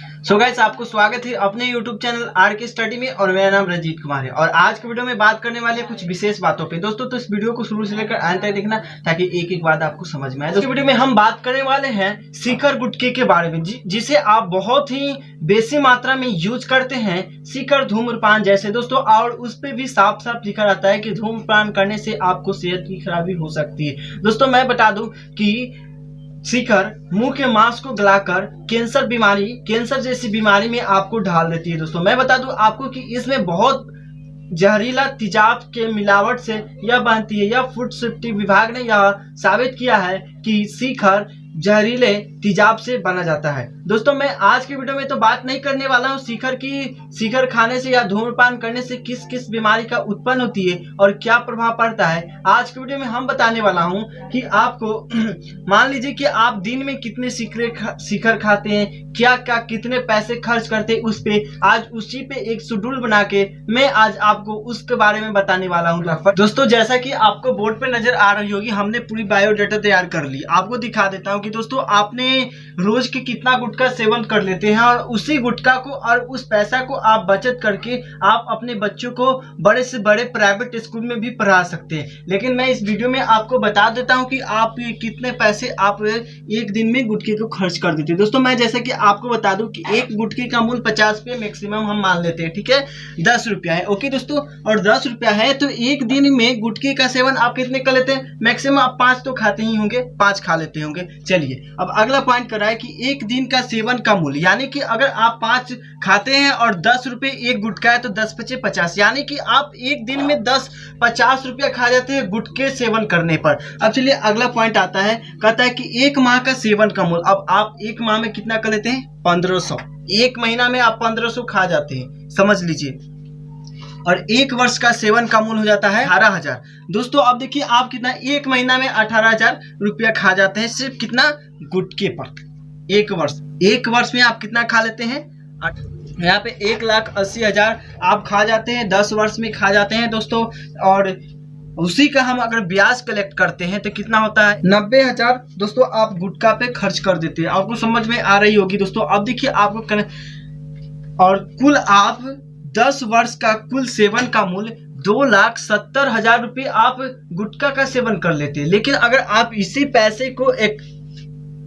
So guys, आपको स्वागत है अपने YouTube चैनल आर के स्टडी में। और मेरा नाम रंजीत कुमार है और आज के वीडियो में बात करने वाले कुछ विशेष बातों पे दोस्तों। तो इस वीडियो को शुरू से लेकर अंत तक देखना ताकि एक एक बात आपको समझ में आए। दोस्तों वीडियो में हम बात करने वाले हैं शिखर गुटखे के बारे में, जिसे आप बहुत ही बेसी मात्रा में यूज करते हैं, शिखर धूम्रपान जैसे दोस्तों। और उस पर भी साफ साफ लिखा रहता है कि धूम्रपान करने से आपको सेहत की खराबी हो सकती है। दोस्तों मैं बता दूं कि शिखर मुंह के मांस को गलाकर कैंसर जैसी बीमारी में आपको ढाल देती है। दोस्तों मैं बता दूं आपको कि इसमें बहुत जहरीला तेजाब के मिलावट से यह बनती है। यह फूड सेफ्टी विभाग ने यह साबित किया है कि शिखर जहरीले तेजाब से बना जाता है। दोस्तों मैं आज की वीडियो में तो बात नहीं करने वाला हूँ शिखर खाने से या धूम्रपान करने से किस किस बीमारी का उत्पन्न होती है और क्या प्रभाव पड़ता है। आज की वीडियो में हम बताने वाला हूँ कि आपको मान लीजिए कि आप दिन में कितने शिखर खाते हैं, क्या क्या कितने पैसे खर्च करते हैं उस पे। आज उसी पे एक शेड्यूल बना के मैं आज आपको उसके बारे में बताने वाला हूँ। दोस्तों जैसा कि आपको बोर्ड पे नजर आ रही होगी, हमने पूरी बायोडाटा तैयार कर ली। आपको दिखा देता हूँ कि दोस्तों आपने रोज के कितना गुटखा सेवन कर लेते हैं और उसी गुटखा को और उस पैसा को आप बचत करके आप अपने बच्चों को बड़े से बड़े प्राइवेट स्कूल में भी पढ़ा सकते हैं। लेकिन मैं इस वीडियो में आपको बता देता हूं कि आप कितने पैसे आप एक दिन में गुटखे को खर्च कर देते हैं। दोस्तों मैं जैसे कि आपको बता दूं कि एक गुटखे का मूल्य 50 रुपये मैक्सिमम हम मान लेते हैं, ठीक है। 10 रुपया है, ओके दोस्तों। और 10 रुपया है तो एक दिन में गुटखे का सेवन आप कितने कर लेते हैं? मैक्सिमम आप 5 तो खाते ही होंगे, 5 खा लेते होंगे। चलिए अब अगला पॉइंट कर रहा है कि एक दिन का सेवन का मूल्य, यानी कि अगर आप 5 खाते हैं और 10 रुपए एक गुटखा है तो 10 पचे 50, यानी कि आप एक दिन में 50 रुपया खा जाते हैं गुटखे सेवन करने पर। अब चलिए अगला पॉइंट आता है, कहता है कि एक माह का सेवन का मूल्य। अब आप एक माह में कितना कर लेते हैं? 1500। एक महीना में आप 1500 खा जाते हैं, समझ लीजिए। और एक वर्ष का सेवन का मूल्य हो जाता है 18,000। दोस्तों अब देखिए आप कितना एक महीना में 18,000 रुपया खा जाते हैं सिर्फ कितना गुटखे पर। एक वर्ष में आप कितना खा लेते हैं? यहाँ पे 1,80,000 आप खा जाते हैं, 10 वर्ष में खा जाते हैं दोस्तों। और उसी का हम अगर ब्याज कलेक्ट करते हैं तो कितना होता है? 90,000 दोस्तों आप गुटखा पे खर्च कर देते हैं। आपको समझ में आ रही होगी दोस्तों। अब देखिए आपको और कुल आप 10 वर्ष का कुल सेवन का मूल्य 2,70,000 रुपये आप गुटखा का सेवन कर लेते हैं। लेकिन अगर आप इसी पैसे को एक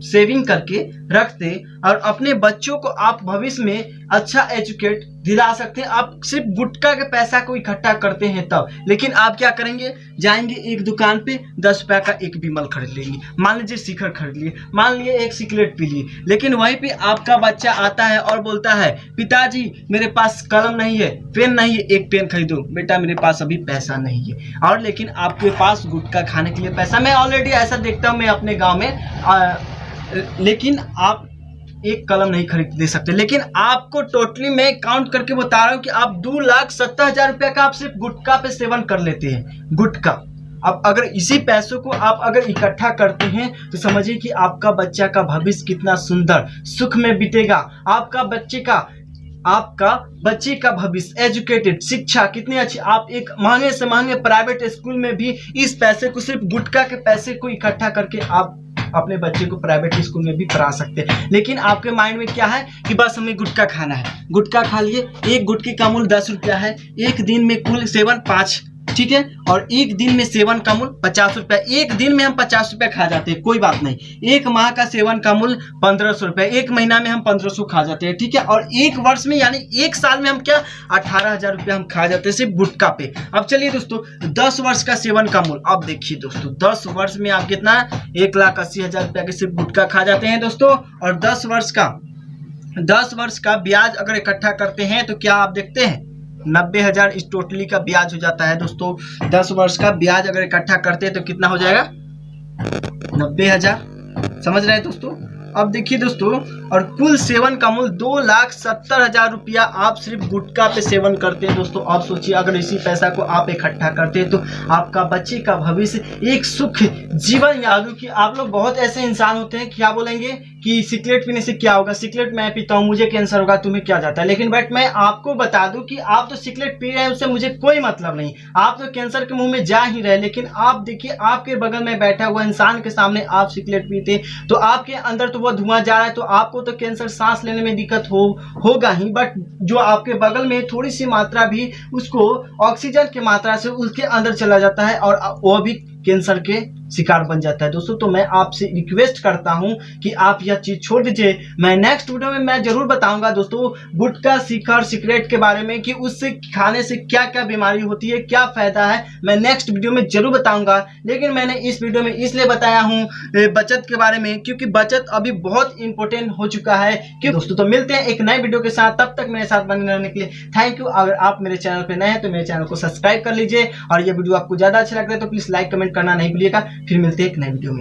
सेविंग करके रखते और अपने बच्चों को आप भविष्य में अच्छा एजुकेट दिला सकते हैं, आप सिर्फ गुटखा के पैसा को इकट्ठा करते हैं तब। लेकिन आप क्या करेंगे? जाएंगे एक दुकान पे 10 रुपया का एक बिमल खरीद लेंगे, मान लीजिए शिखर खरीद लिए, मान लिए एक सिगरेट पी लिए। लेकिन वहीं पे आपका बच्चा आता है और बोलता है, पिताजी मेरे पास कलम नहीं है, पेन नहीं है, एक पेन खरीदो। बेटा मेरे पास अभी पैसा नहीं है। और लेकिन आपके पास गुटखा खाने के लिए पैसा। मैं ऑलरेडी ऐसा देखता हूँ मैं अपने गाँव में। लेकिन आप एक कलम नहीं खरीद दे सकते। लेकिन आपको टोटली मैं काउंट करके बता रहा हूं कि आप 2,70,000 रुपया का आप सिर्फ गुटखा पे सेवन कर लेते हैं, गुटखा। अब अगर इसी पैसों को आप अगर इकट्ठा करते हैं तो समझिए कि आपका बच्चा का भविष्य कितना सुंदर सुख में बीतेगा। आपका बच्चे का भविष्य, एजुकेटेड, शिक्षा कितनी अच्छी। आप एक महंगे से महंगे प्राइवेट स्कूल में भी इस पैसे को, सिर्फ गुटखा के पैसे को इकट्ठा करके आप अपने बच्चे को प्राइवेट स्कूल में भी पढ़ा सकते हैं। लेकिन आपके माइंड में क्या है कि बस हमें गुटखा खाना है। गुटखा खा लिए, एक गुटखे का मूल्य 10 रुपया है, एक दिन में कुल सेवन 5, ठीक है। और एक दिन में सेवन का मूल्य 50 रुपया। एक दिन में हम 50 रुपया खा जाते हैं, कोई बात नहीं। एक माह का सेवन का मूल्य 1,500 रुपया, एक महीना में हम 1,500 खा जाते हैं, ठीक है। और एक वर्ष में यानी एक साल में हम क्या 18,000 रुपया हम खा जाते हैं सिर्फ गुटखा पे। अब चलिए दोस्तों 10 वर्ष का सेवन का मूल्य। अब देखिए दोस्तों 10 वर्ष में आप कितना 1,80,000 रुपया के सिर्फ गुटखा खा जाते हैं दोस्तों। और 10 वर्ष का ब्याज अगर इकट्ठा करते हैं तो क्या आप देखते हैं 90,000 इस टोटली का ब्याज हो जाता है दोस्तों। 10 वर्ष का ब्याज अगर इकट्ठा करते हैं तो कितना हो जाएगा? 90,000। समझ रहे हैं दोस्तों। अब देखिए दोस्तों, और कुल सेवन का मूल्य 2,70,000 रुपया आप सिर्फ गुटखा पे सेवन करते हैं दोस्तों। आप सोचिए अगर इसी पैसा को आप इकट्ठा करते हैं तो आपका बच्चे का भविष्य एक सुख जीवन। याद कि आप लोग बहुत ऐसे इंसान होते हैं, क्या बोलेंगे कि सिगरेट पीने से क्या होगा, सिगरेट मैं पीता हूँ मुझे कैंसर होगा, तुम्हें क्या जाता है। लेकिन बट मैं आपको बता दूं कि आप तो सिगरेट पी रहे हैं उससे मुझे कोई मतलब नहीं, आप तो कैंसर के मुंह में जा ही रहे। लेकिन आप देखिए आपके बगल में बैठा हुआ इंसान के सामने आप सिगरेट पीते तो आपके अंदर तो वो धुआं जा रहा है, तो आपको आपको तो कैंसर सांस लेने में दिक्कत होगा ही, बट जो आपके बगल में थोड़ी सी मात्रा भी उसको ऑक्सीजन की मात्रा से उसके अंदर चला जाता है और वो भी कैंसर के शिकार बन जाता है। दोस्तों तो मैं आपसे रिक्वेस्ट करता हूं कि आप यह चीज छोड़ दीजिए। मैं नेक्स्ट वीडियो में मैं जरूर बताऊंगा दोस्तों गुटखा शिखर सिगरेट के बारे में कि उससे खाने से क्या क्या बीमारी होती है, क्या फायदा है, मैं नेक्स्ट वीडियो में जरूर बताऊंगा। लेकिन मैंने इस वीडियो में इसलिए बताया हूं बचत के बारे में क्योंकि बचत अभी बहुत इंपॉर्टेंट हो चुका है। क्यों दोस्तों, तो मिलते हैं एक नए वीडियो के साथ, तब तक मेरे साथ बने रहने के लिए थैंक यू। अगर आप मेरे चैनल पर नए हैं तो मेरे चैनल को सब्सक्राइब कर लीजिए और ये वीडियो आपको ज्यादा अच्छा लगता है तो प्लीज लाइक कमेंट करना नहीं भूलिएगा। फिर मिलते हैं एक नए वीडियो में।